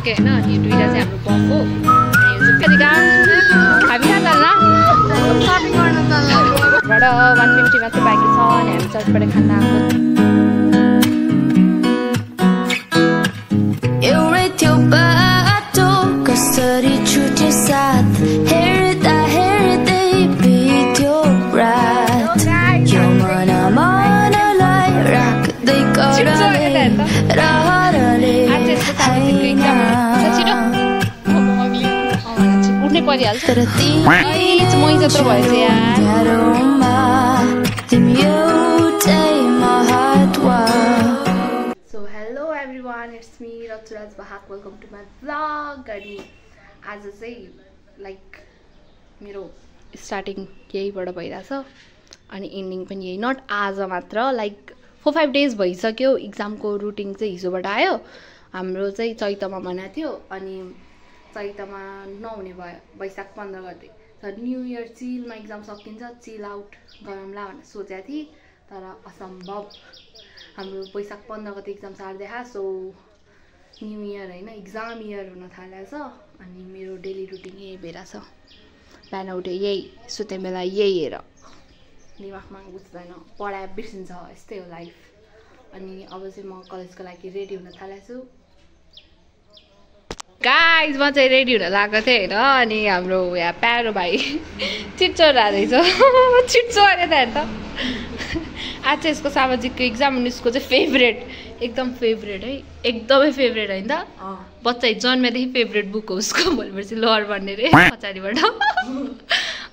भइसक्यो होइन अनि दुईटा चाहिँ हाम्रो बफ हो अनि हामी कहाँ जान्ला सपिङ गर्न जान्ला 150 मा चाहिँ बाँकी छ अनि हामी चटपटे खान आएको परिहाल्छ तर मै जत्रो भएछ यार so hello everyone it's me रचुराज बहाक वेलकम टु माई ब्लग अनि आज चाहिँ लाइक मेरो स्टार्टिङ यहीबाट भइरहेछ अनि एन्डिङ पनि यही नट आज मात्र लाइक 4-5 डेज भइसक्यो इक्जामको रुटिन चाहिँ हिजोबाट आयो हाम्रो चाहिँ चैतमा मनाएको थियो अनि चैतमा नहुने भयो वैशाख 15 गते तर न्यू इयर चिलमा इक्जाम सकिन्छ चिल आउट गरौँला भनेर सोचेको थिएँ तर असम्भव हाम्रो वैशाख 15 गते इक्जाम सार्दैछ सो न्यू इयर होइन इक्जाम इयर हुन थालेछ अनि मेरो डेली रुटिन यही भइरहेछ बिहान उठे यही सुते बेला यही हेर दिमागमा घुस्दैन पढाइ बिर्सिन्छ यस्तै हो लाइफ अनि अब चाहिँ म कलेजको लागि रेडी हुन थालेको छु गाइज म चाहिँ रेडी हुन लागेको थिएँ होइन अनि हाम्रो यहाँ प्यारो भाइ चिट्चो रहेछ चिट्चो अरे त हेर त आज चाहिँ यसको सामाजिकको इक्जाम अनि उसको चाहिँ फेभरेट एकदम फेभरेट है एकदमै फेभरेट होइन त बच्चा जन्मेदेखि फेभरेट बुक हो उसको भोलिपर्सि लोहर भन्ने रे पछाडिबाट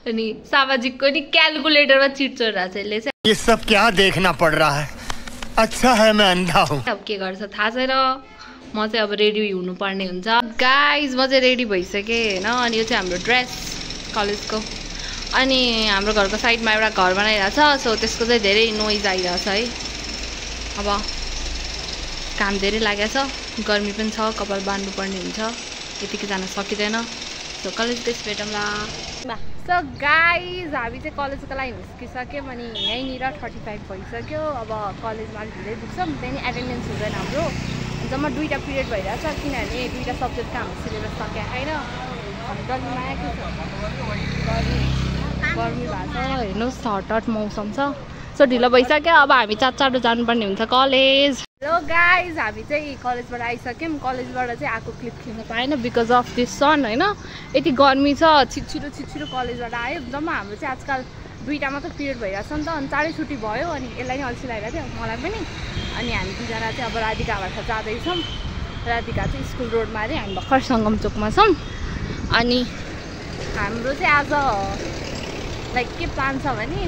अनि सामाजिकको नि क्यालकुलेटरमा चिट्चो रहेछ यसले चाहिँ ये सब क्या देखना पड़ रहा है अच्छा है मैं अंधा हूं अब के गर्छ थाहा छैन म चाहिँ अब रेडी हुनुपर्ने हुन्छ गाइज म चाहिँ रेडी भइसकेँ होइन अनि यो चाहिँ हाम्रो ड्रेस कलेजको अनि हाम्रो घरको साइडमा एउटा घर बनाइरहेछ सो त्यसको चाहिँ धेरै नोइज आइरहेछ है अब काम धेरै लागेको छ गर्मी पनि छ कपाल बाँध्नुपर्ने हुन्छ यतिकै जान सकिँदैन सो कलेज ड्रेस भेटौँला सो गाइज हामी चाहिँ कलेजको लागि निस्किसक्यौँ अनि यहीँनिर 35 भइसक्यो अब कलेजमा अलिक धेरै पुग्छौँ त्यहाँदेखि एटेन्डेन्स हुँदैन हाम्रो जम्मा 2टा पिरियड भइरहेछ किनभने 2टा सब्जेक्टको हाम्रो सिलेबस सकेको छैन हामी गर्मीमा आएको छ गर्मी भएको छ हेर्नुहोस् हट मौसम छ सो ढिलो भइसक्यो अब हामी चाँडो जानुपर्ने हुन्छ कलेज हेलो गाइज हामी चाहिँ कलेजबाट आइसक्यौँ कलेजबाट चाहिँ आएको क्लिप खिच्न पाएन बिकज अफ दिस सन होइन यति गर्मी छ छिटो कलेजबाट आयो जम्मा हाम्रो चाहिँ आजकल 2टा मात्र पिरियड भइरहेछ नि त अनि चाँडै छुट्टी भयो अनि यसलाई नै अल्छी लागिरहेको थियो मलाई पनि अनि हामी दुईजना चाहिँ अब राधिकाबाट जाँदैछौँ राधिका चाहिँ स्कुल रोडमा अरे हामी भर्खर सङ्गम चोकमा छौँ अनि हाम्रो चाहिँ आज लाइक के प्लान छ भने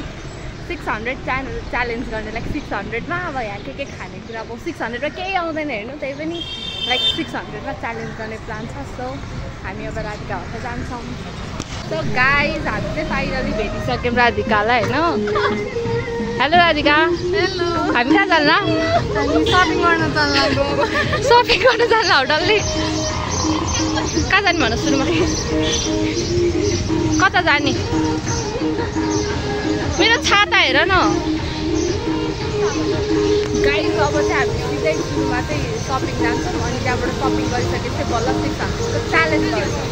600 च्यालेन्ज गर्ने लाइक 600मा अब यहाँ के खानेकुरा अब 600मा केही आउँदैन हेर्नु त्यही पनि लाइक 600मा च्यालेन्ज गर्ने प्लान छ सो हामी अब राधिकाबाट जान्छौँ सो गाइज हामी चाहिँ फाइनली भेटिसक्यौँ राधिकालाई होइन हेलो राधिका हेलो हामी कहाँ जान्ला सपिङ गर्न जान्ला हो डल्लै कहाँ जाने भन सुरुमा कता जाने मेरो छाता हेर न गाइज अब चाहिँ हामी सिधै सुरुमा चाहिँ सपिङ जान्छौँ अनि त्यहाँबाट सपिङ गरिसकेपछि बल्ल 600 च्यालेन्ज गर्छौँ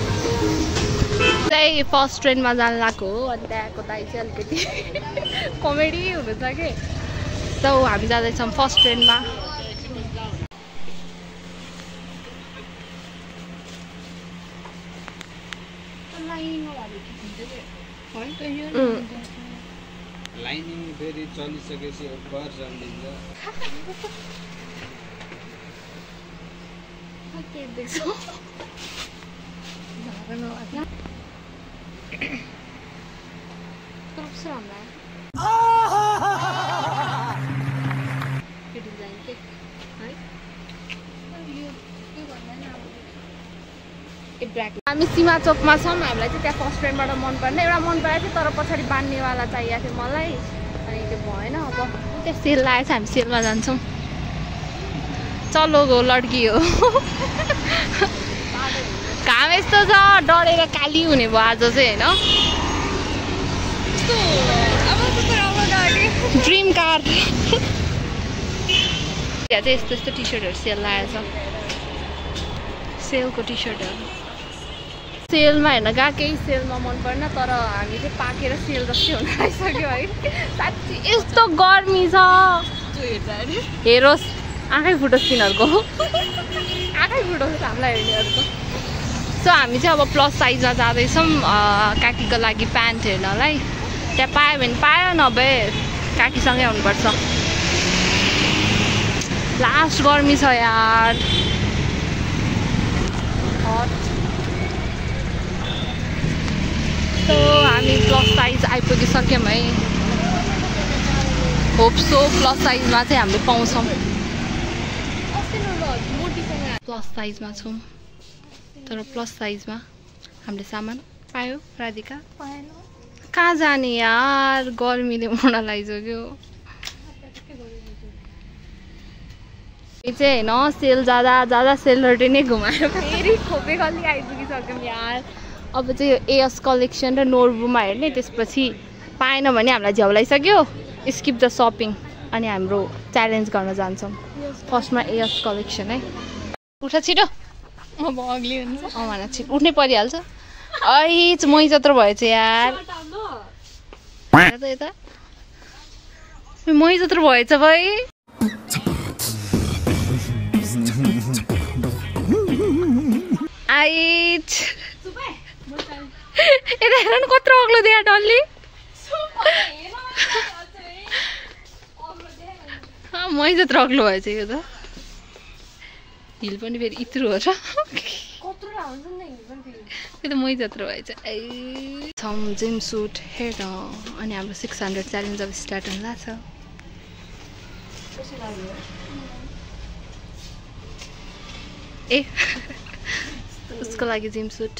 चाहिँ फर्स्ट ट्रेनमा जान लागेको हो अनि त्यहाँको दाइ चाहिँ अलिकति कमेडी हुनु छ कि सो हामी जाँदैछौँ फर्स्ट ट्रेनमा लाइनिङ फेरि चलिसकेपछि घर जन्मिन्छ के देख्छौ हामी सीमा चोकमा छौँ हामीलाई चाहिँ त्यहाँ फर्स्ट ट्रेनबाट मनपर्ने एउटा मन परेको थियो तर पछाडि बाँध्नेवाला चाहिएको थियो मलाई अनि त्यो भएन अब त्यहाँ सेल लागेको छ हामी सेलमा जान्छौँ चलो गो लड्की हो घाम यस्तो छ डढेर काली हुने भयो आज चाहिँ होइन ड्रिम कार यहाँ चाहिँ यस्तो टी सर्टहरू सेल लागेको छ सेलको टी सर्टहरू सेलमा हेर्न गएको केही सेलमा मन पर्न तर हामी चाहिँ पाकेर सेल जस्तै हुन आइसक्यो है साँच्ची यस्तो गर्मी छ हेरोस् आँखै फुटोस् तिनीहरूको आँखै फुटोस् हामीलाई हेर्नेहरूको सो हामी चाहिँ अब प्लस साइजमा जाँदैछौँ काकीको लागि प्यान्ट हेर्नलाई त्यहाँ पायो भने पायो नभए काकीसँगै आउनुपर्छ लास्ट गर्मी छ यार सो हामी प्लस साइज आइपुगिसक्यौँ है होप सो प्लस साइजमा चाहिँ हामीले पाउँछौँ प्लस साइजमा छौँ तर प्लस साइजमा हामीले सामान पायो राधिका पाएन कहाँ जाने यार गर्मीले मर्न लागिसक्यो यो चाहिँ होइन सेल जाँदा जाँदा सेलरोटी नै घुमाएर फेरि खोपे गल्ली आइपुगिसक्यौँ यार अब चाहिँ एएस कलेक्सन र नोरबुमा हेर्ने त्यसपछि पाएन भने हामीलाई झ्याउलाइसक्यो स्किप द सपिङ अनि हाम्रो च्यालेन्ज गर्न जान्छौँ फर्स्टमा एएस कलेक्सन है उठ छिटो अब अग्ली हुन्छ भन छिटो उठ्नै परिहाल्छ ऐच मै जत्रो भएछ यार यता मै जत्रो भएछ भाइ आइच यता हेर न कत्रो अग्लो देखा डल्ली मै जत्रो अग्लो भएछ यो त हिल पनि फेरि इत्रु हो र त्यो त मै जत्रो भएछ जिम सुट हेर अनि हाम्रो 600 च्यालेन्ज अब स्टार्ट हुन लाग्छ ए उसको लागि जिम सुट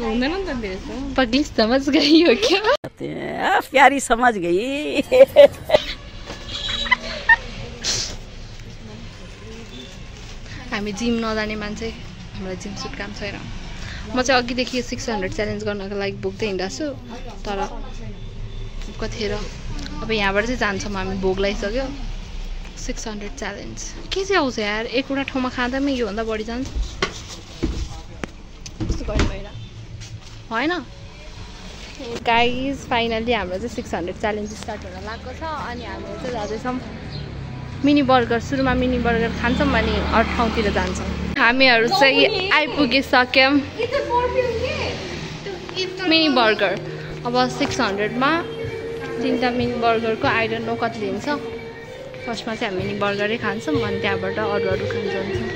हुँदैन नि त पग्लिस समझ गई हो क्या प्यारी समझ गई हामी जिम नजाने मान्छे हामीलाई जिम सुट काम छैन म चाहिँ अघिदेखि 600 च्यालेन्ज गर्नको लागि बोक्दै हिँड्दा छु तर कतिखेर अब यहाँबाट चाहिँ जान्छौँ हामी भोग लगाइसक्यो 600 च्यालेन्ज के चाहिँ आउँछ यार एकवटा ठाउँमा खाँदामै योभन्दा बढी जान्छ कस्तो गर्नु भएन होइन गाइज फाइनली हाम्रो चाहिँ 600 च्यालेन्ज स्टार्ट हुन लागेको छ अनि हामीले चाहिँ जाँदैछौँ मिनी बर्गर सुरुमा मिनी बर्गर खान्छौँ अनि अरू ठाउँतिर जान्छौँ हामीहरू चाहिँ आइपुगिसक्यौँ मिनी बर्गर अब 600मा 3टा मिनी बर्गरको आई डोन्ट नो कति लिन्छ फर्स्टमा चाहिँ हामी मिनी बर्गरै खान्छौँ अनि त्यहाँबाट अरू खान जान्छौँ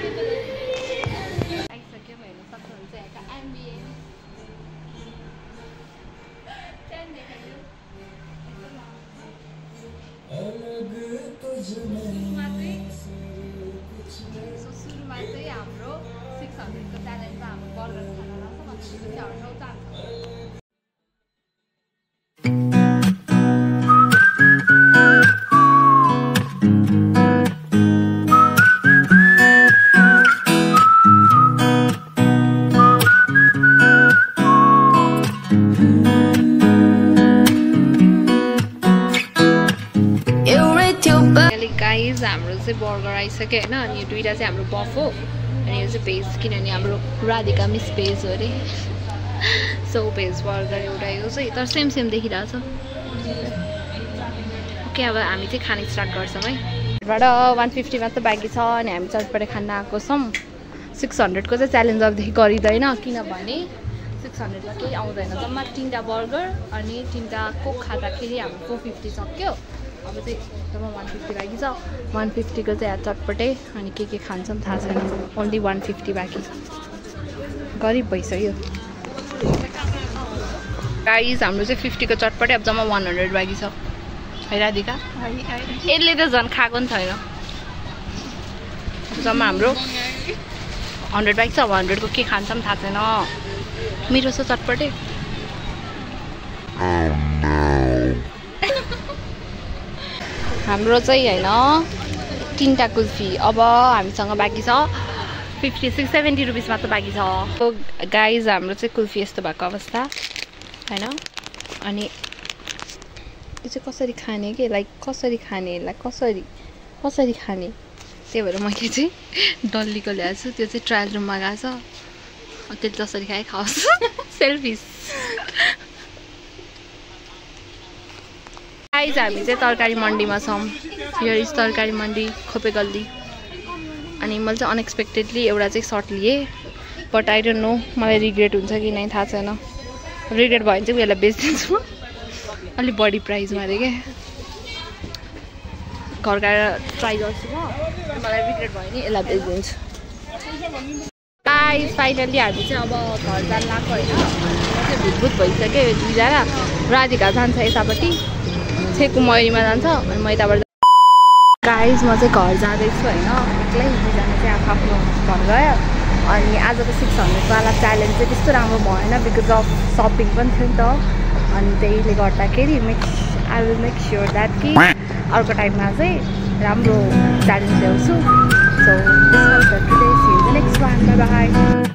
आइसक्यौँ हेर्न सक्नुहुन्छ यहाँका एम्बियन्स सुरुमा चाहिँ हाम्रो 600को च्यालेन्जमा हाम्रो बर्गर खान लाग्छ अनि हाम्रो ठाउँ जान्छ हाम्रो चाहिँ बर्गर आइसक्यो होइन अनि यो दुईटा चाहिँ हाम्रो बफ हो अनि यो चाहिँ भेज किनभने हाम्रो राधिका मिस भेज हो अरे सो भेज बर्गर एउटा यो चाहिँ तर सेम देखिरहेछ ओके अब हामी चाहिँ खाने स्टार्ट गर्छौँ है बाट 150 मात्र बाँकी छ अनि हामी चटपटे खान आएको छौँ 600को चाहिँ च्यालेन्ज अबदेखि गरिँदैन किनभने 600मा केही आउँदैन जम्मा 3टा बर्गर अनि 3टा कोक खाँदाखेरि हाम्रो 450 सक्यो अब चाहिँ जम्मा 150 बाँकी छ 150को चाहिँ यहाँ चटपटे अनि के खान्छौँ थाहा छैन ओन्ली 150 बाँकी छ गरिब भइसक्यो गाइज हाम्रो चाहिँ 50को चटपटे अब जम्मा 100 बाँकी छ है राधिका यसले त झन् खाएको नि छैन जम्मा हाम्रो 100 बाँकी छ अब 100को के खान्छौँ थाहा छैन मिठो छ चटपटे हाम्रो चाहिँ होइन 3टा कुल्फी अब हामीसँग बाँकी छ 56-70 रुपिस मात्र बाँकी छ गाइज हाम्रो चाहिँ कुल्फी यस्तो भएको अवस्था होइन अनि यो चाहिँ कसरी खाने के लाइक कसरी खाने यसलाई कसरी खाने त्यही भएर मैले चाहिँ डल्लीको ल्याएको छु त्यो चाहिँ ट्रायल रुममा गएको छ त्यसले जसरी खाए खाओस् सेल्फिस गाइज हामी चाहिँ तरकारी मन्डीमा छौँ हियर इज तरकारी मन्डी खोपे गल्ली अनि मैले चाहिँ अनएक्सपेक्टेडली एउटा चाहिँ सर्ट लिएँ बट आई डोन्ट नो मलाई रिग्रेट हुन्छ कि नै थाहा छैन रिग्रेट भयो भने चाहिँ यसलाई बेचिदिन्छु अलिक बढी प्राइसमा अरे क्या घर गएर ट्राई गर्छु म मलाई रिग्रेट भयो नि यसलाई बेचिदिन्छु गाइस फाइनली हामी चाहिँ अब घर जान लाग्छ होइन भुतभुत भइसक्यो यो दुईजना राधिका जान्छ यतापट्टि छेकु मयुरीमा जान्छ अनि म यताबाट गाइस म चाहिँ घर जाँदैछु होइन एक्लै दुईजना चाहिँ आफ्नो घर गयो अनि आजको 600 वाला च्यालेन्ज चाहिँ त्यस्तो राम्रो भएन बिकज अफ सपिङ पनि थियो नि त अनि त्यसले गर्दाखेरि I will make sure that कि अर्को टाइममा चाहिँ राम्रो च्यालेन्ज ल्याउँछु so next one by by